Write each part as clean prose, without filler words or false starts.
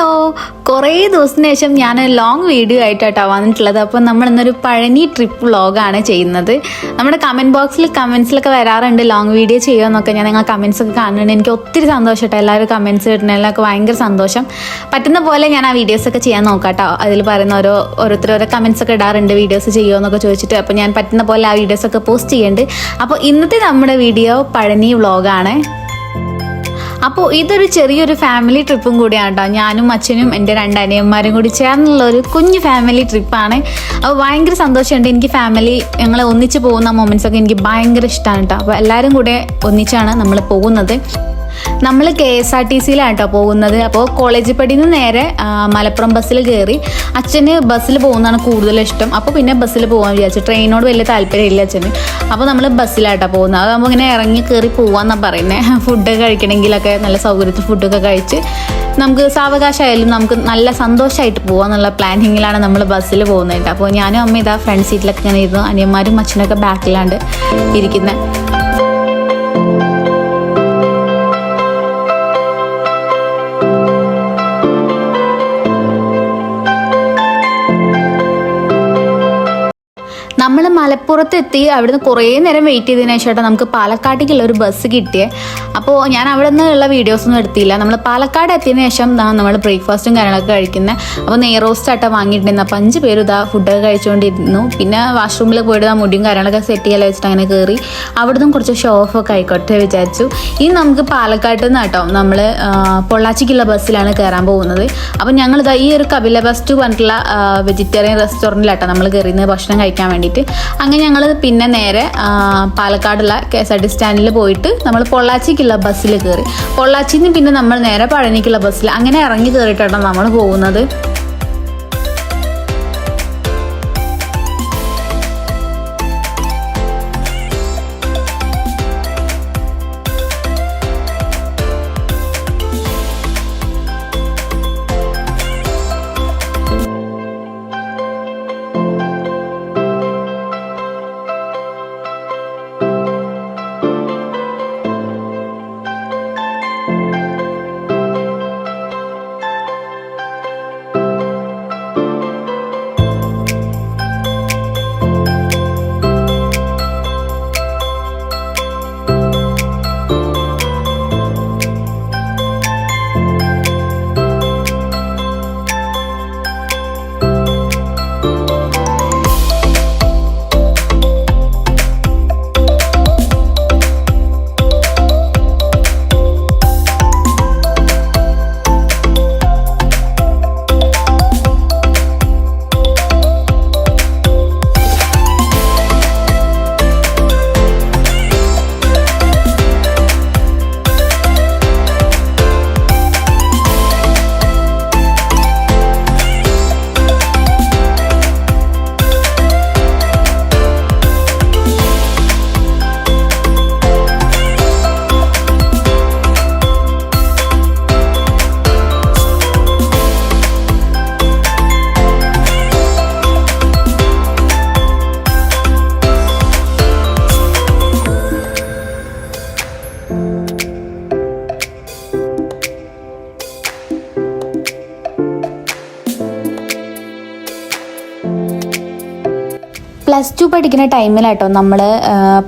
Hello, കുറേ ദിവസത്തിന് ശേഷം ഞാൻ ലോങ് വീഡിയോ ആയിട്ടാണ് വന്നിട്ടുള്ളത്. അപ്പോൾ നമ്മൾ ഇന്നൊരു പഴനി ട്രിപ്പ് വ്ളോഗാണ് ചെയ്യുന്നത്. നമ്മുടെ കമൻസിലൊക്കെ വരാറുണ്ട് ലോങ് വീഡിയോ ചെയ്യുമെന്നൊക്കെ. ഞാൻ നിങ്ങൾ കമൻസൊക്കെ കാണുന്നുണ്ട്. എനിക്ക് ഒത്തിരി സന്തോഷം കേട്ടോ, എല്ലാവരും കമൻസ് കിട്ടുന്നതിലൊക്കെ ഭയങ്കര സന്തോഷം. പറ്റുന്ന പോലെ ഞാൻ ആ വീഡിയോസൊക്കെ ചെയ്യാൻ നോക്കാം കേട്ടോ. അതിൽ പറയുന്ന ഓരോരുത്തർ കമൻസൊക്കെ ഇടാറുണ്ട് വീഡിയോസ് ചെയ്യുമെന്നൊക്കെ ചോദിച്ചിട്ട്. അപ്പോൾ ഞാൻ പറ്റുന്ന പോലെ ആ വീഡിയോസൊക്കെ പോസ്റ്റ് ചെയ്യുന്നുണ്ട്. അപ്പോൾ ഇന്നത്തെ നമ്മുടെ വീഡിയോ പഴനി വ്ളോഗാണ്. അപ്പോൾ ഇതൊരു ചെറിയൊരു ഫാമിലി ട്രിപ്പും കൂടിയാണ് കേട്ടോ. ഞാനും അച്ഛനും എൻ്റെ 2 അനിയന്മാരും കൂടി ചേർന്നുള്ള ഒരു കുഞ്ഞു ഫാമിലി ട്രിപ്പാണ്. അപ്പോൾ ഭയങ്കര സന്തോഷമുണ്ട്. എനിക്ക് ഫാമിലി ഞങ്ങൾ ഒന്നിച്ച് പോകുന്ന മൊമെൻറ്റ്സൊക്കെ എനിക്ക് ഭയങ്കര ഇഷ്ടമാണ് കേട്ടോ. അപ്പോൾ എല്ലാവരും കൂടെ ഒന്നിച്ചാണ് നമ്മൾ പോകുന്നത്. നമ്മൾ KSRTCയിലാണ് കേട്ടോ പോകുന്നത്. അപ്പോൾ കോളേജ് പടിയിൽ നിന്ന് നേരെ മലപ്പുറം ബസ്സിൽ കയറി. അച്ഛന് ബസ്സിൽ പോകുന്നതാണ് കൂടുതലും ഇഷ്ടം. അപ്പോൾ പിന്നെ ബസ്സിൽ പോകാൻ വിചാരിച്ചു. ട്രെയിനോട് വലിയ താല്പര്യമില്ല അച്ഛന്. അപ്പോൾ നമ്മൾ ബസ്സിലാട്ടോ പോകുന്നത്. അതാകുമ്പോൾ ഇങ്ങനെ ഇറങ്ങി കയറി പോകാമെന്നാണ് പറയുന്നത്. ഫുഡ് കഴിക്കണമെങ്കിലൊക്കെ നല്ല സൗകര്യത്തിൽ ഫുഡൊക്കെ കഴിച്ച് നമുക്ക് സാവകാശമായാലും നമുക്ക് നല്ല സന്തോഷമായിട്ട് പോകാമെന്നുള്ള പ്ലാനിങ്ങിലാണ് നമ്മൾ ബസ്സിൽ പോകുന്നത്. അപ്പോൾ ഞാനും അമ്മ ഇതാ ഫ്രണ്ട് സീറ്റിലൊക്കെ ഇങ്ങനെ ഇരുന്നു. അനിയന്മാരും അച്ഛനൊക്കെ ബാക്കിലാണ്ട് ഇരിക്കുന്നത്. നമ്മൾ മലപ്പുറത്തെത്തി. അവിടുന്ന് കുറേ നേരം വെയിറ്റ് ചെയ്തതിനു ശേഷം നമുക്ക് പാലക്കാട്ടേക്കുള്ള ഒരു ബസ് കിട്ടിയേ. അപ്പോൾ ഞാൻ അവിടെ നിന്നുള്ള വീഡിയോസൊന്നും എടുത്തില്ല. നമ്മൾ പാലക്കാട് എത്തിയതിനു ശേഷം നമ്മൾ ബ്രേക്ക്ഫാസ്റ്റും കാര്യങ്ങളൊക്കെ കഴിക്കുന്നത്. അപ്പോൾ നെയ് റോസ്റ്റ് ആട്ടോ വാങ്ങിയിട്ടുണ്ടായിരുന്നു. അപ്പോൾ 5 പേരും ഇതാ ഫുഡൊക്കെ കഴിച്ചുകൊണ്ടിരുന്നു. പിന്നെ വാഷ്റൂമിൽ പോയിട്ട് ആ മുടിയും കാര്യങ്ങളൊക്കെ സെറ്റ് ചെയ്യാൻ വെച്ചിട്ട് അങ്ങനെ കയറി. അവിടുന്ന് കുറച്ച് ഷോ ഓഫൊക്കെ ആയിക്കോട്ടെ വിചാരിച്ചു. ഇനി നമുക്ക് പാലക്കാട്ട് നിന്ന് കേട്ടോ നമ്മൾ പൊള്ളാച്ചിക്കുള്ള ബസ്സിലാണ് കയറാൻ പോകുന്നത്. അപ്പോൾ ഞങ്ങളിതാ ഈ ഒരു കപില ബസ് പറഞ്ഞിട്ടുള്ള വെജിറ്റേറിയൻ റെസ്റ്റോറൻറ്റിലാട്ടോ നമ്മൾ കയറിയത് ഭക്ഷണം കഴിക്കാൻ വേണ്ടിയിട്ട്. അങ്ങനെ ഞങ്ങൾ പിന്നെ നേരെ പാലക്കാടുള്ള KSRTC സ്റ്റാൻഡിൽ പോയിട്ട് നമ്മൾ പൊള്ളാച്ചിക്കുള്ള ബസ്സിൽ കയറി. പൊള്ളാച്ചിയിൽ നിന്ന് പിന്നെ നമ്മൾ നേരെ പഴനിക്കുള്ള ബസ്സിൽ അങ്ങനെ ഇറങ്ങി കയറിയിട്ടാണ് നമ്മൾ പോകുന്നത്. +2 പഠിക്കുന്ന ടൈമിലാട്ടോ നമ്മൾ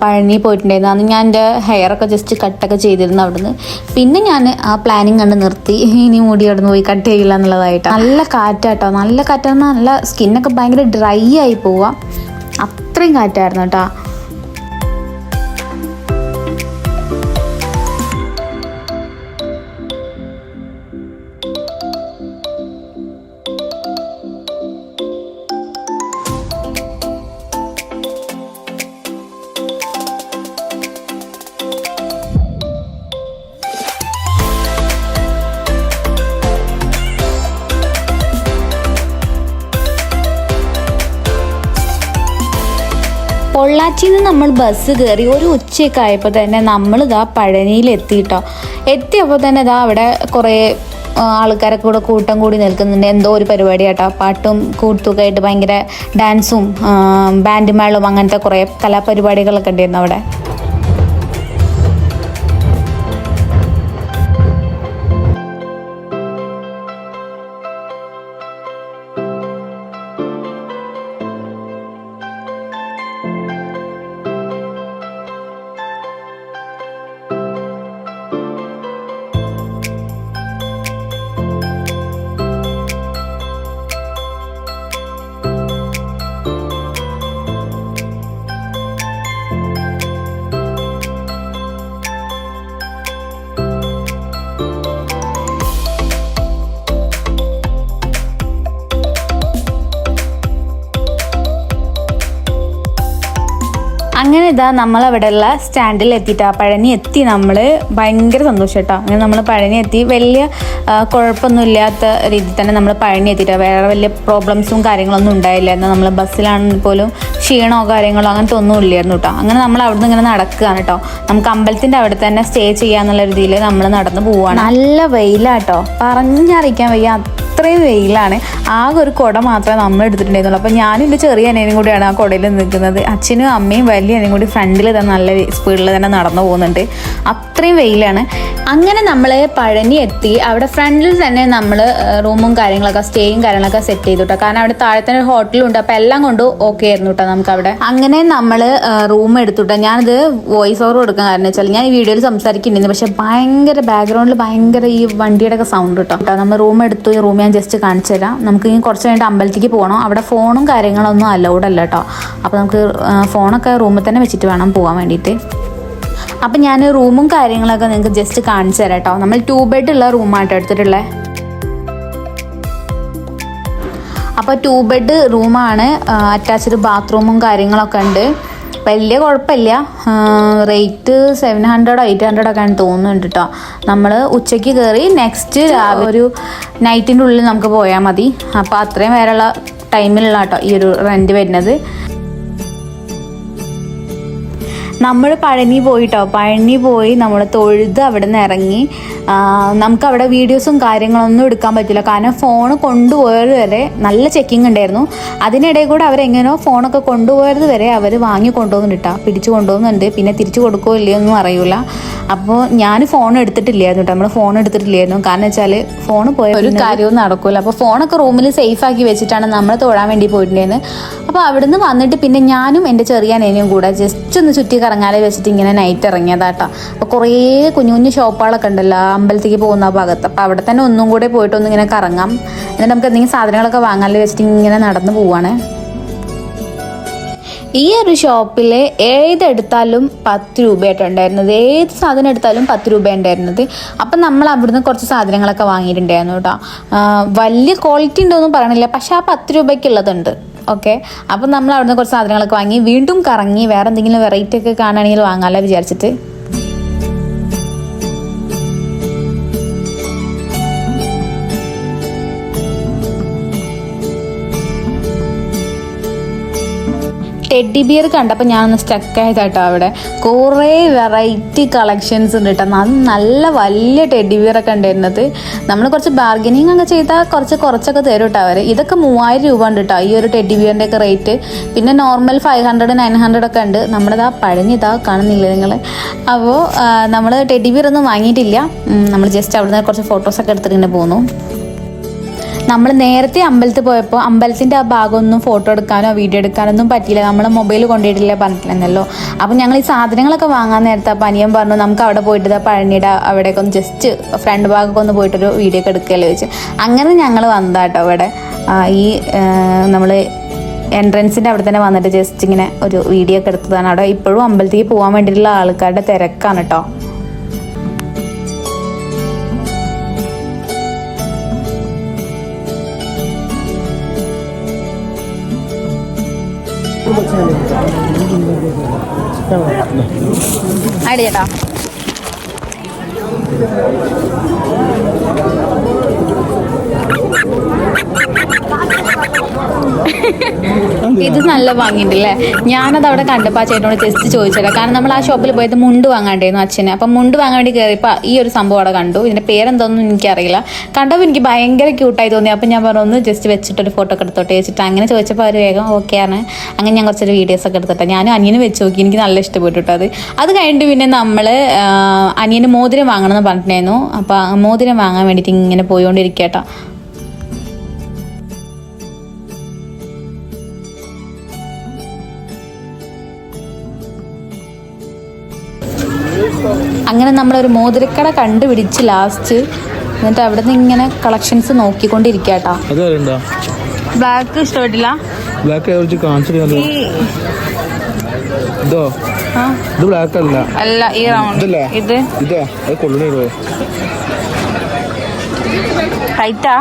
പഴനി പോയിട്ടുണ്ടായിരുന്നു. അന്ന് ഞാൻ എൻ്റെ ഹെയറൊക്കെ ജസ്റ്റ് കട്ടൊക്കെ ചെയ്തിരുന്നു അവിടുന്ന്. പിന്നെ ഞാൻ ആ പ്ലാനിങ് കണ്ട് നിർത്തി. ഇനി മുടി അവിടെ നിന്ന് പോയി കട്ട് ചെയ്യില്ല എന്നുള്ളതായിട്ടോ. നല്ല കാറ്റാട്ടോ, നല്ല കാറ്റാന്ന്. നല്ല സ്കിന്നൊക്കെ ഭയങ്കര ഡ്രൈ ആയി പോവുക. അത്രയും കാറ്റായിരുന്നു കേട്ടോ. പൊള്ളാച്ചിയിൽ നിന്ന് നമ്മൾ ബസ് കയറി ഒരു ഉച്ചയൊക്കെ ആയപ്പോൾ തന്നെ നമ്മളിതാ പഴനിയിലെത്തിയിട്ടോ. എത്തിയപ്പോൾ തന്നെ ഇതാ അവിടെ കുറേ ആൾക്കാരൊക്കെ കൂടെ കൂട്ടം കൂടി നിൽക്കുന്നുണ്ട്. എന്തോ ഒരു പരിപാടി കേട്ടോ. പാട്ടും കൂട്ടുമൊക്കെ ആയിട്ട് ഭയങ്കര ഡാൻസും ബാൻഡ് മേളവും അങ്ങനത്തെ കുറേ കലാപരിപാടികളൊക്കെ ഉണ്ടായിരുന്നു അവിടെ. അങ്ങനെ ഇതാ നമ്മളവിടെയുള്ള സ്റ്റാൻഡിൽ എത്തിയിട്ടാ പഴനി എത്തി. നമ്മൾ ഭയങ്കര സന്തോഷം കേട്ടോ. അങ്ങനെ നമ്മൾ പഴനി എത്തി. വലിയ കുഴപ്പമൊന്നുമില്ലാത്ത രീതിയിൽ തന്നെ നമ്മൾ പഴനി എത്തിയിട്ടാ. വേറെ വലിയ പ്രോബ്ലംസും കാര്യങ്ങളൊന്നും ഉണ്ടായില്ലായിരുന്നു. നമ്മൾ ബസ്സിലാണെങ്കിൽ പോലും ക്ഷീണമോ കാര്യങ്ങളോ അങ്ങനത്തെ ഒന്നും ഇല്ലായിരുന്നു കേട്ടോ. അങ്ങനെ നമ്മൾ അവിടെ നിന്ന് ഇങ്ങനെ നടക്കുകയാണ് കേട്ടോ. നമുക്ക് അമ്പലത്തിൻ്റെ അവിടെ തന്നെ സ്റ്റേ ചെയ്യാന്നുള്ള രീതിയിൽ നമ്മൾ നടന്ന് പോവുകയാണ്. നല്ല വെയിലാട്ടോ, പറഞ്ഞറിയിക്കാൻ വയ്യ, അത്രയും വെയിലാണ്. ആകെ ഒരു കുട മാത്രമേ നമ്മൾ എടുത്തിട്ടുണ്ടായിരുന്നുള്ളൂ. അപ്പോൾ ഞാനും എൻ്റെ ചെറിയ അനിയനും കൂടിയാണ് ആ കുടയിൽ നിൽക്കുന്നത്. അച്ഛനും അമ്മയും വലിയ അനിയനും കൂടി ഫ്രണ്ടിൽ തന്നെ നല്ല സ്പീഡിൽ തന്നെ നടന്നു പോകുന്നുണ്ട്. അത്രയും വെയിലാണ്. അങ്ങനെ നമ്മൾ പഴനി എത്തി. അവിടെ ഫ്രണ്ടിൽ തന്നെ നമ്മൾ റൂമും കാര്യങ്ങളൊക്കെ സ്റ്റേയും കാര്യങ്ങളൊക്കെ സെറ്റ് ചെയ്തു കേട്ടോ. കാരണം അവിടെ താഴെ തന്നെ ഒരു ഹോട്ടലുണ്ട്. അപ്പോൾ എല്ലാം കൊണ്ട് ഓക്കെ ആയിരുന്നു കേട്ടോ നമുക്ക് അവിടെ. അങ്ങനെ നമ്മൾ റൂം എടുത്തു കേട്ടോ. ഞാനിത് വോയിസ് ഓവർ കൊടുക്കാൻ കാരണം വെച്ചാൽ ഞാൻ ഈ വീഡിയോയിൽ സംസാരിക്കുന്നുണ്ട്, പക്ഷേ ഭയങ്കര ബാക്ക്ഗ്രൗണ്ടിൽ ഭയങ്കര ഈ വണ്ടിയുടെ ഒക്കെ സൗണ്ട് കേട്ടോ. നമ്മൾ റൂം എടുത്തു. ഈ റൂം ഞാൻ ജസ്റ്റ് കാണിച്ചു തരാം. നമുക്ക് ഇനി കുറച്ച് കഴിഞ്ഞിട്ട് അമ്പലത്തിലേക്ക് പോകണം. അവിടെ ഫോണും കാര്യങ്ങളൊന്നും അലൗഡ് അല്ല കേട്ടോ. അപ്പോൾ നമുക്ക് ഫോണൊക്കെ റൂമിൽ തന്നെ വെച്ചിട്ട് വേണം പോകാൻ വേണ്ടിയിട്ട്. അപ്പം ഞാൻ റൂമും കാര്യങ്ങളൊക്കെ നിങ്ങൾക്ക് ജസ്റ്റ് കാണിച്ചു തരാം കേട്ടോ. നമ്മൾ 2 ബെഡുള്ള റൂമായിട്ട് എടുത്തിട്ടുള്ളത്. അപ്പോൾ 2 ബെഡ് റൂമാണ്. അറ്റാച്ച്ഡ് ബാത്റൂമും കാര്യങ്ങളൊക്കെ ഉണ്ട്. വലിയ കുഴപ്പമില്ല. റേറ്റ് 700 800 ഒക്കെയാണ് തോന്നുന്നുണ്ട് കേട്ടോ. നമ്മൾ ഉച്ചയ്ക്ക് കയറി നെക്സ്റ്റ് ഒരു നൈറ്റിൻ്റെ ഉള്ളിൽ നമുക്ക് പോയാൽ മതി. അപ്പോൾ അത്രയും പേരുള്ള ടൈമിലുള്ള കേട്ടോ ഈ ഒരു റെൻറ്റ് വരുന്നത്. നമ്മൾ പഴനി പോയിട്ടോ. പഴനി പോയി നമ്മൾ തൊഴുത് അവിടെ നിന്ന് ഇറങ്ങി. നമുക്കവിടെ വീഡിയോസും കാര്യങ്ങളൊന്നും എടുക്കാൻ പറ്റില്ല. കാരണം ഫോണ് കൊണ്ടുപോയത് വരെ നല്ല ചെക്കിങ് ഉണ്ടായിരുന്നു. അതിനിടയിൽ കൂടെ അവരെങ്ങനെയോ ഫോണൊക്കെ കൊണ്ടുപോയത് വരെ അവർ വാങ്ങി കൊണ്ടുപോകുന്നുണ്ട് കേട്ടോ. പിടിച്ചു കൊണ്ടുപോകുന്നുണ്ട്. പിന്നെ തിരിച്ചു കൊടുക്കുകയോ ഇല്ലയൊന്നും അറിയില്ല. അപ്പോൾ ഞാൻ ഫോൺ എടുത്തിട്ടില്ലായിരുന്നു കേട്ടോ. നമ്മൾ ഫോൺ എടുത്തിട്ടില്ലായിരുന്നു. കാരണം വെച്ചാൽ ഫോണ് പോയ ഒരു കാര്യവും നടക്കില്ല. അപ്പോൾ ഫോണൊക്കെ റൂമിൽ സേഫ് ആക്കി വെച്ചിട്ടാണ് നമ്മൾ തൊഴാൻ വേണ്ടി പോയിട്ടുണ്ടായിരുന്നത്. അപ്പോൾ അവിടെ നിന്ന് വന്നിട്ട് പിന്നെ ഞാനും എൻ്റെ ചെറിയ അനിയനും കൂടെ ജസ്റ്റ് ഒന്ന് ചുറ്റി കറങ്ങാതെ വെച്ചിട്ട് ഇങ്ങനെ നൈറ്റ് ഇറങ്ങിയതാട്ടോ. അപ്പോൾ കുറേ കുഞ്ഞു കുഞ്ഞു ഷോപ്പുകളൊക്കെ ഉണ്ടല്ലോ അമ്പലത്തേക്ക് പോകുന്ന ഭാഗത്ത്. അപ്പോൾ അവിടെ തന്നെ ഒന്നും കൂടെ പോയിട്ടൊന്നും ഇങ്ങനെ കറങ്ങാം. എന്നിട്ട് നമുക്ക് എന്തെങ്കിലും സാധനങ്ങളൊക്കെ വാങ്ങാൻ വെച്ചിട്ട് ഇങ്ങനെ നടന്നു പോവാണ്. ഈ ഒരു ഷോപ്പിൽ ഏതെടുത്താലും 10 രൂപയായിട്ട് ഉണ്ടായിരുന്നത്. ഏത് സാധനം എടുത്താലും 10 രൂപ ഉണ്ടായിരുന്നത്. അപ്പം നമ്മൾ അവിടുന്ന് കുറച്ച് സാധനങ്ങളൊക്കെ വാങ്ങിയിട്ടുണ്ടായിരുന്നു കേട്ടോ. വലിയ ക്വാളിറ്റി ഉണ്ടോയെന്നും പറയണില്ല, പക്ഷെ ആ 10 രൂപയ്ക്കുള്ളതുണ്ട്. ഓക്കെ, അപ്പം നമ്മൾ അവിടുന്ന് കുറച്ച് സാധനങ്ങളൊക്കെ വാങ്ങി വീണ്ടും കറങ്ങി വേറെ എന്തെങ്കിലും വെറൈറ്റി ഒക്കെ കാണുകയാണെങ്കിൽ വാങ്ങാമല്ലോ വിചാരിച്ചിട്ട്. ടെഡി ബിയർ കണ്ടപ്പോൾ ഞാനൊന്ന് സ്റ്റക്കായതാട്ടോ. അവിടെ കുറേ വെറൈറ്റി കളക്ഷൻസ് ഉണ്ട് കേട്ടോ. നല്ല വലിയ ടെഡി ബിയറൊക്കെ ഉണ്ടായിരുന്നത്. നമ്മൾ കുറച്ച് ബാർഗനിങ് ഒക്കെ ചെയ്താൽ കുറച്ചൊക്കെ തരും കേട്ടോ അവർ. ഇതൊക്കെ 3000 രൂപ ഉണ്ട് കേട്ടോ ഈ ഒരു ടെഡി ബിയറിൻ്റെ ഒക്കെ റേറ്റ്. പിന്നെ നോർമൽ 500 900 ഒക്കെ ഉണ്ട്. നമ്മളിതാ പഴഞ്ഞ് കാണുന്നില്ല നിങ്ങൾ. അപ്പോൾ നമ്മൾ ടെഡി ബിയർ ഒന്നും വാങ്ങിയിട്ടില്ല. നമ്മൾ ജസ്റ്റ് അവിടുന്ന് കുറച്ച് ഫോട്ടോസൊക്കെ എടുത്തിട്ട് ഇങ്ങനെ പോന്നു. നമ്മൾ നേരത്തെ അമ്പലത്തിൽ പോയപ്പോൾ അമ്പലത്തിൻ്റെ ആ ഭാഗമൊന്നും ഫോട്ടോ എടുക്കാനോ വീഡിയോ എടുക്കാനൊന്നും പറ്റിയില്ല. നമ്മൾ മൊബൈൽ കൊണ്ടുപോയിട്ടില്ല പറഞ്ഞിട്ടില്ലെന്നല്ലോ. അപ്പോൾ ഞങ്ങൾ ഈ സാധനങ്ങളൊക്കെ വാങ്ങാൻ നേരത്തെ അപ്പോൾ അനിയൻ പറഞ്ഞു നമുക്ക് അവിടെ പോയിട്ട് പഴനിയുടെ അവിടേക്ക് ഒന്ന് ജസ്റ്റ് ഫ്രണ്ട് ഭാഗമൊക്കെ ഒന്ന് പോയിട്ടൊരു വീഡിയോ ഒക്കെ എടുക്കുകയല്ലോ വെച്ച്. അങ്ങനെ ഞങ്ങൾ വന്നതാട്ടോ അവിടെ. ഈ നമ്മൾ എൻട്രൻസിൻ്റെ അവിടെ തന്നെ വന്നിട്ട് ജസ്റ്റ് ഇങ്ങനെ ഒരു വീഡിയോ ഒക്കെ എടുത്തതാണ്. അവിടെ ഇപ്പോഴും അമ്പലത്തേക്ക് പോകാൻ വേണ്ടിയിട്ടുള്ള ആൾക്കാരുടെ തിരക്കാണ് കേട്ടോ. അടിയേട്ടാ ഇത് നല്ല ഭംഗിയുണ്ടല്ലേ. ഞാനത് അവിടെ കണ്ടപ്പോൾ ആ ചേട്ടനോട് ജസ്റ്റ് ചോദിച്ചേരാ. കാരണം നമ്മൾ ആ ഷോപ്പിൽ പോയത് മുണ്ട് വാങ്ങാണ്ടായിരുന്നു അച്ഛന്. അപ്പം മുണ്ട് വാങ്ങാൻ വേണ്ടി കയറിയപ്പോൾ ഈ ഒരു സംഭവം അവിടെ കണ്ടു. ഇതിൻ്റെ പേരെന്തോന്നും എനിക്കറിയില്ല. കണ്ടപ്പോൾ എനിക്ക് ഭയങ്കര ക്യൂട്ടായി തോന്നി. അപ്പം ഞാൻ പറഞ്ഞു ഒന്ന് ജസ്റ്റ് വെച്ചിട്ടൊരു ഫോട്ടോ ഒക്കെ എടുത്തോട്ടെ വെച്ചിട്ട് അങ്ങനെ ചോദിച്ചപ്പോൾ അവർ വേഗം ഓക്കെ ആണ്. അങ്ങനെ ഞാൻ കുറച്ചൊരു വീഡിയോസൊക്കെ എടുത്തിട്ട് ഞാനും അനിയനും വെച്ച് നോക്കി. എനിക്ക് നല്ല ഇഷ്ടപ്പെട്ടു കേട്ടോ അത് കഴിഞ്ഞിട്ട് പിന്നെ നമ്മൾ അനിയന് മോതിരം വാങ്ങണമെന്ന് പറഞ്ഞിട്ടുണ്ടായിരുന്നു. അപ്പോൾ മോതിരം വാങ്ങാൻ വേണ്ടിയിട്ട് ഇങ്ങനെ പോയിക്കൊണ്ടിരിക്കുക കേട്ടോ. അങ്ങനെ നമ്മളൊരു മോതിരക്കട കണ്ടുപിടിച്ച് ലാസ്റ്റ്. എന്നിട്ട് അവിടെ നിന്ന് ഇങ്ങനെ കളക്ഷൻസ് നോക്കിക്കൊണ്ടിരിക്കുക കേട്ടോ. ബ്ലാക്ക് ഇഷ്ടപ്പെട്ടില്ല. അല്ല ഈ റൗണ്ട് ഇത് ടൈറ്റാ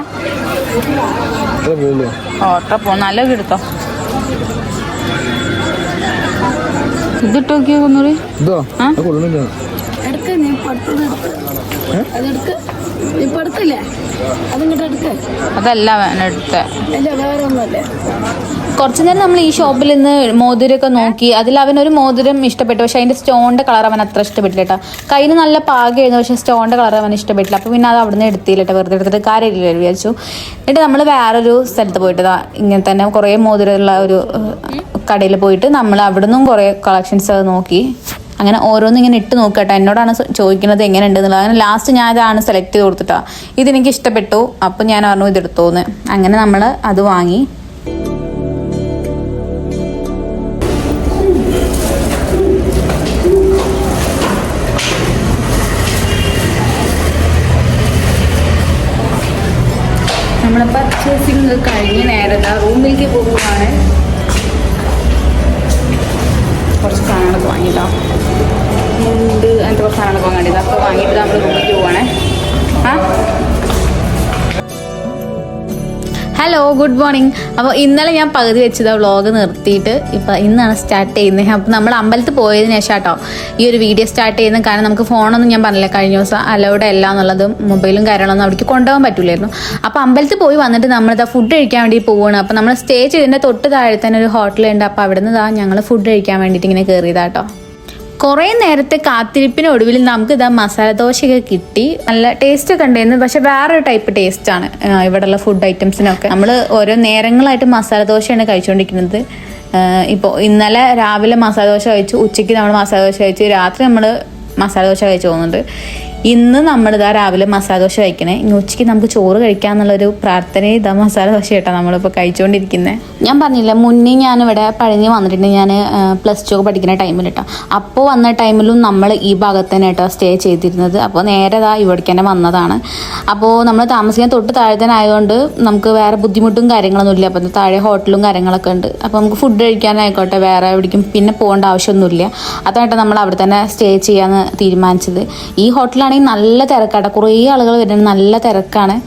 ഓട്ടോ പോ നല്ല എടുത്തോ. ഇതിട്ട് നോക്കിയോ ഒന്നുകൂടി. അതല്ല എടുത്ത കുറച്ചു നേരം നമ്മൾ ഈ ഷോപ്പിൽ നിന്ന് മോതിരമൊക്കെ നോക്കി. അതിൽ അവനൊരു മോതിരം ഇഷ്ടപ്പെട്ടു, പക്ഷെ അതിന്റെ സ്റ്റോണിന്റെ കളർ അവൻ അത്ര ഇഷ്ടപ്പെട്ടില്ല കേട്ടോ. കയ്യിൽ നല്ല പാകമായിരുന്നു, പക്ഷെ സ്റ്റോണിന്റെ കളർ അവൻ ഇഷ്ടപ്പെട്ടില്ല. അപ്പോൾ പിന്നെ അത് അവിടെ നിന്ന് എടുത്തില്ല കേട്ടോ, വെറുതെ എടുത്തിട്ട് കാര്യമില്ല വിചാരിച്ചു. എന്നിട്ട് നമ്മൾ വേറൊരു സ്ഥലത്ത് പോയിട്ട് ഇങ്ങനെ തന്നെ കുറേ മോതിരമുള്ള ഒരു കടയിൽ പോയിട്ട് നമ്മൾ അവിടെ നിന്നും കുറേ കളക്ഷൻസ് നോക്കി. അങ്ങനെ ഓരോന്നും ഇങ്ങനെ ഇട്ട് നോക്കട്ടെ. എന്നോടാണ് ചോദിക്കുന്നത് എങ്ങനെ ഉണ്ടെന്നുള്ളത്. അങ്ങനെ ലാസ്റ്റ് ഞാൻ ഇതാണ് സെലക്ട് ചെയ്ത് കൊടുത്തിട്ടാ. ഇതെനിക്ക് ഇഷ്ടപ്പെട്ടു, അപ്പം ഞാൻ പറഞ്ഞു ഇതെടുത്തോന്ന്. അങ്ങനെ നമ്മൾ അത് വാങ്ങി. നമ്മൾ പർച്ചേസിങ് കഴിഞ്ഞ് നേരെ റൂമിലേക്ക് പോകുകയാണ്. കുറച്ച് സാധനങ്ങളൊക്കെ വാങ്ങിയിട്ടോ, മുണ്ട് അങ്ങനത്തെ കുറച്ച് സാധനങ്ങളൊക്കെ വാങ്ങേണ്ടത്. അപ്പോൾ വാങ്ങിയിട്ട് നമ്മൾ റൂമിലേക്ക് പോവാണേ. Hello, good morning. അപ്പോൾ ഇന്നലെ ഞാൻ പകുതി വെച്ചത് വ്ളോഗ് നിർത്തിയിട്ട് ഇപ്പം ഇന്നാണ് സ്റ്റാർട്ട് ചെയ്യുന്നത്. അപ്പോൾ നമ്മൾ അമ്പലത്തിൽ പോയതിന് ശേഷം കേട്ടോ ഈ ഒരു വീഡിയോ സ്റ്റാർട്ട് ചെയ്യുന്നത്. കാരണം നമുക്ക് ഫോണൊന്നും ഞാൻ പറഞ്ഞില്ല കഴിഞ്ഞ ദിവസം അലൗഡ് അല്ല എന്നുള്ളതും മൊബൈലും കാര്യങ്ങളൊന്നും അവിടേക്ക് കൊണ്ടുപോകാൻ പറ്റില്ലായിരുന്നു. അപ്പോൾ അമ്പലത്തിൽ പോയി വന്നിട്ട് നമ്മളിതാ ഫുഡ് കഴിക്കാൻ വേണ്ടി പോവുകയാണ്. അപ്പോൾ നമ്മൾ സ്റ്റേ ചെയ്തതിൻ്റെ തൊട്ട് താഴെ തന്നെ ഒരു ഹോട്ടലുണ്ട്. അപ്പോൾ അവിടെ നിന്ന് ഞങ്ങൾ ഫുഡ് കഴിക്കാൻ വേണ്ടിയിട്ട് ഇങ്ങനെ കയറിയതാട്ടോ. കുറേ നേരത്തെ കാത്തിരിപ്പിനൊടുവിൽ നമുക്ക് ഇതാ മസാല ദോശയൊക്കെ കിട്ടി. നല്ല ടേസ്റ്റ് ഒക്കെ ഉണ്ടായിരുന്നു, പക്ഷെ വേറൊരു ടൈപ്പ് ടേസ്റ്റാണ് ഇവിടെയുള്ള ഫുഡ് ഐറ്റംസിനൊക്കെ. നമ്മൾ ഓരോ നേരങ്ങളായിട്ട് മസാല ദോശയാണ് കഴിച്ചുകൊണ്ടിരിക്കുന്നത്. ഇപ്പോൾ ഇന്നലെ രാവിലെ മസാല ദോശ കഴിച്ചു, ഉച്ചയ്ക്ക് നമ്മൾ മസാല ദോശ കഴിച്ചു, രാത്രി നമ്മൾ മസാല ദോശ കഴിച്ചു പോകുന്നുണ്ട്. ഇന്ന് നമ്മളിതാ രാവിലെ മസാല ദോശ കഴിക്കണേ. ഇനി ഉച്ചയ്ക്ക് നമുക്ക് ചോറ് കഴിക്കാമെന്നുള്ളൊരു പ്രാർത്ഥനയും ഇതാ മസാല ദോശ കേട്ടോ നമ്മളിപ്പോൾ കഴിച്ചുകൊണ്ടിരിക്കുന്നത്. ഞാൻ പറഞ്ഞില്ല മുന്നേ ഞാനിവിടെ പഴഞ്ഞ് വന്നിട്ടുണ്ട്. ഞാൻ +2 പഠിക്കുന്ന ടൈമിൽ കേട്ടോ. അപ്പോൾ വന്ന ടൈമിലും നമ്മൾ ഈ ഭാഗത്ത് തന്നെ കേട്ടോ സ്റ്റേ ചെയ്തിരുന്നത്. അപ്പോൾ നേരെ ഇവിടേക്ക് തന്നെ വന്നതാണ്. അപ്പോൾ നമ്മൾ താമസിക്കാൻ തൊട്ട് താഴെ തന്നെ ആയതുകൊണ്ട് നമുക്ക് വേറെ ബുദ്ധിമുട്ടും കാര്യങ്ങളൊന്നും ഇല്ല. അപ്പം താഴെ ഹോട്ടലും കാര്യങ്ങളൊക്കെ ഉണ്ട്. അപ്പോൾ നമുക്ക് ഫുഡ് കഴിക്കാനായിക്കോട്ടെ വേറെ എവിടേക്കും പിന്നെ പോകേണ്ട ആവശ്യമൊന്നുമില്ല. അതായിട്ട് നമ്മൾ അവിടെ തന്നെ സ്റ്റേ ചെയ്യാമെന്ന് തീരുമാനിച്ചത്. ഈ ഹോട്ടലാണ് നല്ല തിരക്കാട്ടോ, കുറേ ആളുകൾ വരുന്നുണ്ട്, നല്ല തിരക്കാണ്.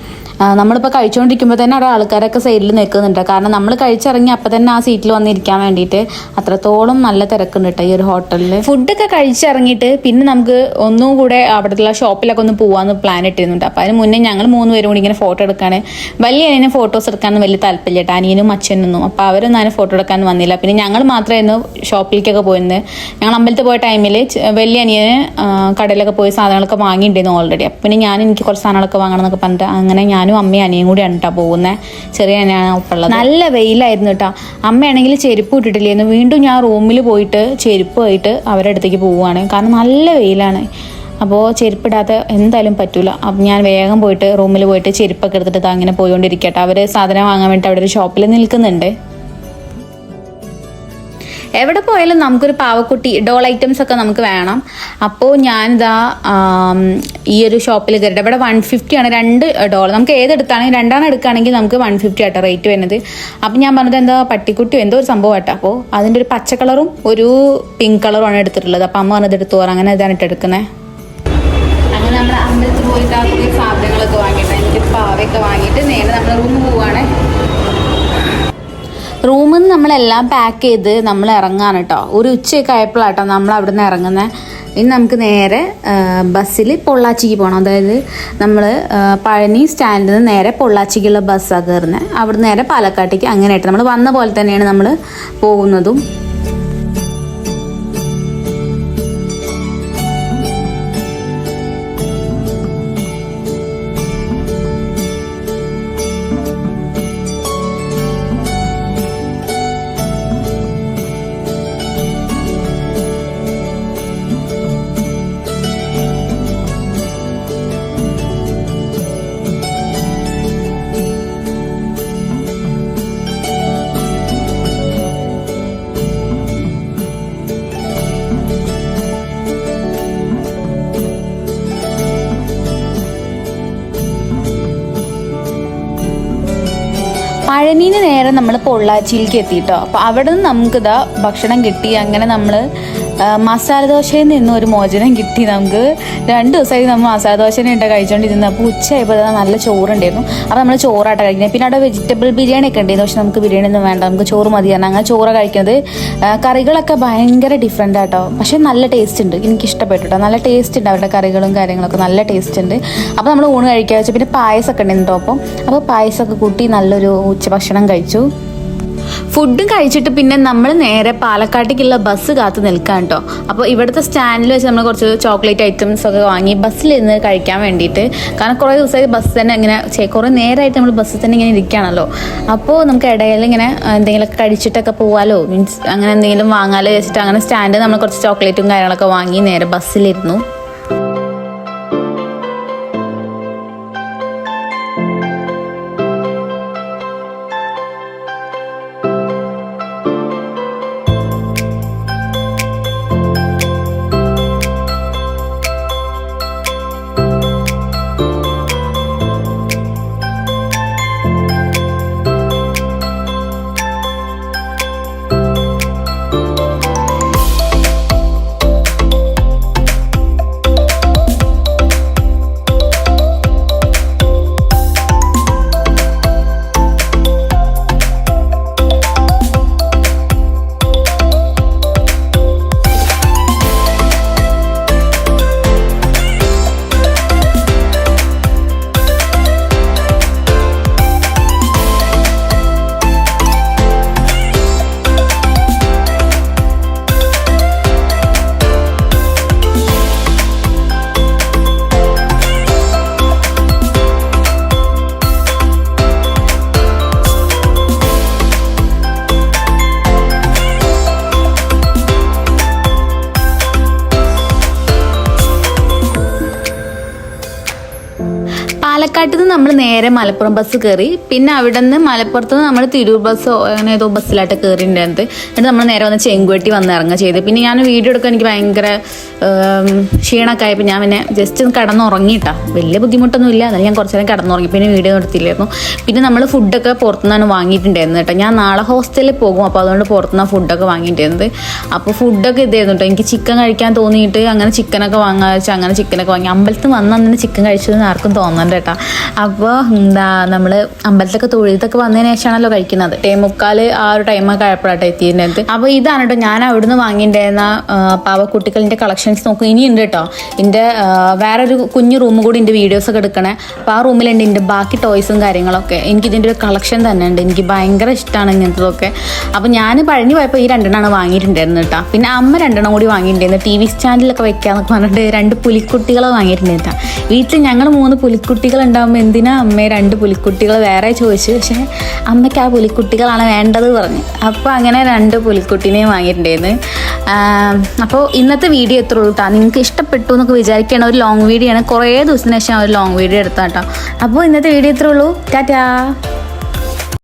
നമ്മളിപ്പോൾ കഴിച്ചുകൊണ്ടിരിക്കുമ്പോൾ തന്നെ അവിടെ ആൾക്കാരൊക്കെ സൈഡിൽ നിൽക്കുന്നുണ്ട്. കാരണം നമ്മൾ കഴിച്ചിറങ്ങി അപ്പം തന്നെ ആ സീറ്റിൽ വന്നിരിക്കാൻ വേണ്ടിയിട്ട് അത്രത്തോളം നല്ല തിരക്കുണ്ട് കേട്ടോ ഈ ഒരു ഹോട്ടലിൽ. ഫുഡൊക്കെ കഴിച്ചിറങ്ങിയിട്ട് പിന്നെ നമുക്ക് ഒന്നും കൂടെ അവിടുത്തെ ഷോപ്പിലൊക്കെ ഒന്ന് പോകാമെന്ന് പ്ലാൻ ഇട്ടിരുന്നുണ്ട്. അപ്പോൾ അതിന് മുന്നേ ഞങ്ങൾ 3 പേരും കൂടി ഇങ്ങനെ ഫോട്ടോ എടുക്കുകയാണ്. വലിയ അനിയനെ ഫോട്ടോസ് എടുക്കാനൊന്നും വലിയ താല്പര്യമില്ല കേട്ടോ, അനിയനും അച്ഛനൊന്നും. അപ്പോൾ അവരൊന്നും അതിന് ഫോട്ടോ എടുക്കാൻ വന്നില്ല. പിന്നെ ഞങ്ങൾ മാത്രമായിരുന്നു ഷോപ്പിലേക്കൊക്കെ പോയിരുന്നത്. ഞങ്ങൾ അമ്പലത്തിൽ പോയ ടൈമിൽ വലിയ അനിയന് കടയിലൊക്കെ പോയി സാധനങ്ങളൊക്കെ വാങ്ങിയിട്ടുണ്ടായിരുന്നു ഓൾറെഡി. അപ്പം പിന്നെ എനിക്ക് കുറച്ച് സാധനങ്ങളൊക്കെ വാങ്ങണം എന്നൊക്കെ പറഞ്ഞിട്ട് അങ്ങനെ ഞാനും അമ്മയും അനിയും കൂടിയാണ് കേട്ടോ പോകുന്നത്. ചെറിയ അനിയാണ് ഒപ്പുള്ളത്. നല്ല വെയിലായിരുന്നു കേട്ടോ. അമ്മയാണെങ്കിൽ ചെരുപ്പ് ഇട്ടിട്ടില്ലായിരുന്നു. വീണ്ടും ഞാൻ റൂമിൽ പോയിട്ട് ചെരുപ്പുമായിട്ട് അവരുടെ അടുത്തേക്ക് പോവുകയാണ്. കാരണം നല്ല വെയിലാണ്. അപ്പോൾ ചെരുപ്പിടാതെ എന്തായാലും പറ്റൂല. അപ്പം ഞാൻ വേഗം പോയിട്ട് റൂമിൽ പോയിട്ട് ചെരുപ്പൊക്കെ എടുത്തിട്ട് അങ്ങനെ പോയിക്കൊണ്ടിരിക്കട്ടെ. അവർ സാധനം വാങ്ങാൻ വേണ്ടിയിട്ട് അവിടെ ഒരു ഷോപ്പിൽ നിൽക്കുന്നുണ്ട്. എവിടെ പോയാലും നമുക്കൊരു പാവക്കുട്ടി ഡോൾ ഐറ്റംസ് ഒക്കെ നമുക്ക് വേണം. അപ്പോൾ ഞാനിതാ ഈ ഒരു ഷോപ്പിൽ കയറിയിട്ട് ഇവിടെ 150 ആണ് 2 ഡോൾ. നമുക്ക് ഏതെടുത്താണെങ്കിൽ 2 എടുക്കുകയാണെങ്കിൽ നമുക്ക് 150 ആട്ടോ റേറ്റ് വരുന്നത്. അപ്പം ഞാൻ പറഞ്ഞത് എന്താ പട്ടിക്കുട്ടിയോ എന്തോ ഒരു സംഭവം ആട്ടോ. അപ്പോൾ അതിൻ്റെ ഒരു പച്ച കളറും ഒരു പിങ്ക് കളറുമാണ് എടുത്തിട്ടുള്ളത്. അപ്പം അമ്മ പറഞ്ഞത് എടുത്തു പോകാൻ, അങ്ങനെ ഇതാണ് എടുക്കുന്നത്. അങ്ങനെ നമ്മൾ അമ്പലത്തിൽ പോയിട്ട് ആ കുറേ സാധനങ്ങളൊക്കെ വാങ്ങിയിട്ട് എനിക്ക് പാവയൊക്കെ വാങ്ങിയിട്ട് നേരെ നമ്മൾ റൂമിൽ പോവുകയാണ്. റൂമിൽ നിന്ന് നമ്മളെല്ലാം പാക്ക് ചെയ്ത് നമ്മൾ ഇറങ്ങാൻ കേട്ടോ. ഒരു ഉച്ചയൊക്കെ ആയപ്പോഴാട്ടോ നമ്മൾ അവിടെ നിന്ന് ഇറങ്ങുന്നത്. ഇനി നമുക്ക് നേരെ ബസ്സിൽ പൊള്ളാച്ചിക്ക് പോകണം. അതായത് നമ്മൾ പഴനി സ്റ്റാൻഡിൽ നിന്ന് നേരെ പൊള്ളാച്ചിക്കുള്ള ബസ്സാണ് കയറുന്നത്. അവിടെ നേരെ പാലക്കാട്ടേക്ക് അങ്ങനെയായിട്ട് നമ്മൾ വന്ന പോലെ തന്നെയാണ് നമ്മൾ പോകുന്നതും. പഴനിന് നേരെ നമ്മൾ പൊള്ളാച്ചിയിലേക്ക് എത്തിയിട്ടോ. അപ്പോൾ അവിടെ നിന്ന് നമുക്കിതാ ഭക്ഷണം കിട്ടി. അങ്ങനെ നമ്മൾ മസാല ദോശയിൽ നിന്ന് ഒരു മോചനം കിട്ടി നമുക്ക്. 2 ദിവസമായി നമ്മൾ മസാല ദോശ ഉണ്ട് കഴിച്ചുകൊണ്ടിരുന്നത്. അപ്പോൾ ഉച്ചയായപ്പോൾ നല്ല ചോറുണ്ടായിരുന്നു. അപ്പോൾ നമ്മൾ ചോറായിട്ട് കഴിക്കുന്നത്. പിന്നെ അവിടെ വെജിറ്റബിൾ ബിരിയാണി ഒക്കെ ഉണ്ടായിരുന്നു. പക്ഷെ നമുക്ക് ബിരിയാണി ഒന്നും വേണ്ട, നമുക്ക് ചോറ് മതിയാണ്. അങ്ങനെ ചോറ് കഴിക്കുന്നത്. കറികളൊക്കെ ഭയങ്കര ഡിഫറെൻ്റ് ആട്ടോ, പക്ഷേ നല്ല ടേസ്റ്റ് ഉണ്ട്. എനിക്ക് ഇഷ്ടപ്പെട്ടു കേട്ടോ, നല്ല ടേസ്റ്റ് ഉണ്ട് അവരുടെ കറികളും കാര്യങ്ങളൊക്കെ, നല്ല ടേസ്റ്റ് ഉണ്ട്. അപ്പോൾ നമ്മൾ ഊണ് കഴിക്കുക വെച്ചാൽ പിന്നെ പായസമൊക്കെ ഉണ്ടായിരുന്നു കേട്ടോ. അപ്പോൾ പായസമൊക്കെ കൂട്ടി നല്ലൊരു ഉച്ചഭക്ഷണം കഴിച്ചു. ഫുഡും കഴിച്ചിട്ട് പിന്നെ നമ്മൾ നേരെ പാലക്കാട്ടേക്കുള്ള ബസ് കാത്ത് നിൽക്കാം കേട്ടോ. അപ്പോൾ ഇവിടുത്തെ സ്റ്റാൻഡിൽ വെച്ച് നമ്മൾ കുറച്ച് ചോക്ലേറ്റ് ഐറ്റംസ് ഒക്കെ വാങ്ങി ബസ്സിലിരുന്ന് കഴിക്കാൻ വേണ്ടിയിട്ട്. കാരണം കുറേ ദിവസമായി ബസ് തന്നെ ഇങ്ങനെ കുറേ നേരമായിട്ട് നമ്മൾ ബസ്സിൽ തന്നെ ഇങ്ങനെ ഇരിക്കുകയാണല്ലോ. അപ്പോൾ നമുക്ക് ഇടയിൽ ഇങ്ങനെ എന്തെങ്കിലുമൊക്കെ കഴിച്ചിട്ടൊക്കെ പോകാമല്ലോ, മീൻസ് അങ്ങനെ എന്തെങ്കിലും വാങ്ങാലോ വെച്ചിട്ട് അങ്ങനെ സ്റ്റാൻഡിൽ നമ്മൾ കുറച്ച് ചോക്ലേറ്റും കാര്യങ്ങളൊക്കെ വാങ്ങി നേരെ ബസ്സിലിരുന്നു. പാലക്കാട്ടിൽ നിന്ന് നമ്മൾ നേരെ മലപ്പുറം ബസ് കയറി. പിന്നെ അവിടെ നിന്ന് മലപ്പുറത്ത് നിന്ന് നമ്മൾ തിരൂർ ബസ്സോ അങ്ങനെ ഏതോ ബസ്സിലായിട്ട് കയറിയിട്ടുണ്ടായിരുന്നത്. എന്നിട്ട് നമ്മൾ നേരെ വന്ന് ചെങ്കുവെട്ടി വന്ന് ഇറങ്ങുക ചെയ്ത്. പിന്നെ ഞാൻ വീഡിയോ എടുക്കാൻ എനിക്ക് ഭയങ്കര ക്ഷീണമൊക്കെ ആയപ്പോൾ ഞാൻ പിന്നെ ജസ്റ്റ് ഒന്ന് കിടന്നുറങ്ങിയിട്ടാ. വലിയ ബുദ്ധിമുട്ടൊന്നും ഇല്ല, എന്നാലും ഞാൻ കുറച്ച് നേരം കിടന്നുറങ്ങി, പിന്നെ വീഡിയോ എടുത്തില്ലായിരുന്നു. പിന്നെ നമ്മൾ ഫുഡൊക്കെ പുറത്തുനിന്നാണ് വാങ്ങിയിട്ടുണ്ടായിരുന്നത് കേട്ടോ. ഞാൻ നാളെ ഹോസ്റ്റലിൽ പോകും, അപ്പോൾ അതുകൊണ്ട് പുറത്തുനിന്നാണ് ഫുഡൊക്കെ വാങ്ങിയിട്ടുണ്ടായിരുന്നത്. അപ്പോൾ ഫുഡൊക്കെ ഇതായിരുന്നു കേട്ടോ. എനിക്ക് ചിക്കൻ കഴിക്കാൻ തോന്നിയിട്ട് അങ്ങനെ ചിക്കനൊക്കെ വാങ്ങാൻ വെച്ചാൽ അങ്ങനെ ചിക്കനൊക്കെ വാങ്ങി. അമ്പലത്തിൽ വന്ന് അന്ന് ചിക്കൻ കഴിച്ചതെന്ന് ആർക്കും തോന്നണ്ട കേട്ടോ. അപ്പോൾ എന്താ നമ്മൾ അമ്പലത്തിലൊക്കെ തൊഴുത്തൊക്കെ വന്നതിന് ശേഷമാണല്ലോ കഴിക്കുന്നത്. 8:45 ആ ഒരു ടൈമൊക്കെ ആയപ്പോഴാട്ടോ എത്തിയിരുന്നത്. അപ്പോൾ ഇതാണ് കേട്ടോ ഞാൻ അവിടുന്ന് വാങ്ങിയിട്ടുണ്ടായിരുന്ന പാവക്കുട്ടികളിൻ്റെ കളക്ഷൻസ്. നോക്കും ഇനിയുണ്ട് കേട്ടോ. എൻ്റെ വേറൊരു കുഞ്ഞു റൂം കൂടി എൻ്റെ വീഡിയോസൊക്കെ എടുക്കണേ. അപ്പോൾ ആ റൂമിലുണ്ട് എൻ്റെ ബാക്കി ടോയ്സും കാര്യങ്ങളൊക്കെ. എനിക്കിതിൻ്റെ ഒരു കളക്ഷൻ തന്നെ ഉണ്ട്. എനിക്ക് ഭയങ്കര ഇഷ്ടമാണ് ഇങ്ങനത്തതൊക്കെ. അപ്പോൾ ഞാൻ പഴനി പോയപ്പോൾ ഈ 2 വാങ്ങിയിട്ടുണ്ടായിരുന്നു കേട്ടോ. പിന്നെ അമ്മ 2 കൂടി വാങ്ങിയിട്ടുണ്ടായിരുന്നു. TV സ്റ്റാൻഡിലൊക്കെ വെക്കാന്നൊക്കെ പറഞ്ഞിട്ട് 2 പുലിക്കുട്ടികളെ വാങ്ങിയിട്ടുണ്ടായിരുന്നു. വീട്ടിൽ ഞങ്ങൾ 3 പുലിക്കുട്ടികളുണ്ടാകുമ്പോൾ എന്തിനാ അമ്മയെ 2 പുലിക്കുട്ടികൾ വേറെ ചോദിച്ചു. പക്ഷേ അമ്മയ്ക്ക് ആ പുലിക്കുട്ടികളാണ് വേണ്ടത് പറഞ്ഞു. അപ്പോൾ അങ്ങനെ 2 പുലിക്കുട്ടീനെയും വാങ്ങിയിട്ടുണ്ടായിരുന്നു. അപ്പോൾ ഇന്നത്തെ വീഡിയോ എത്ര ഉള്ളൂ കേട്ടോ. നിങ്ങൾക്ക് ഇഷ്ടപ്പെട്ടു എന്നൊക്കെ വിചാരിക്കുകയാണ്. ഒരു ലോങ് വീഡിയോ ആണ്, കുറേ ദിവസത്തിന് ശേഷം ഒരു ലോങ് വീഡിയോ എടുത്താൽ കേട്ടോ. അപ്പോൾ ഇന്നത്തെ വീഡിയോ എത്ര ഉള്ളൂ. ടാറ്റാ.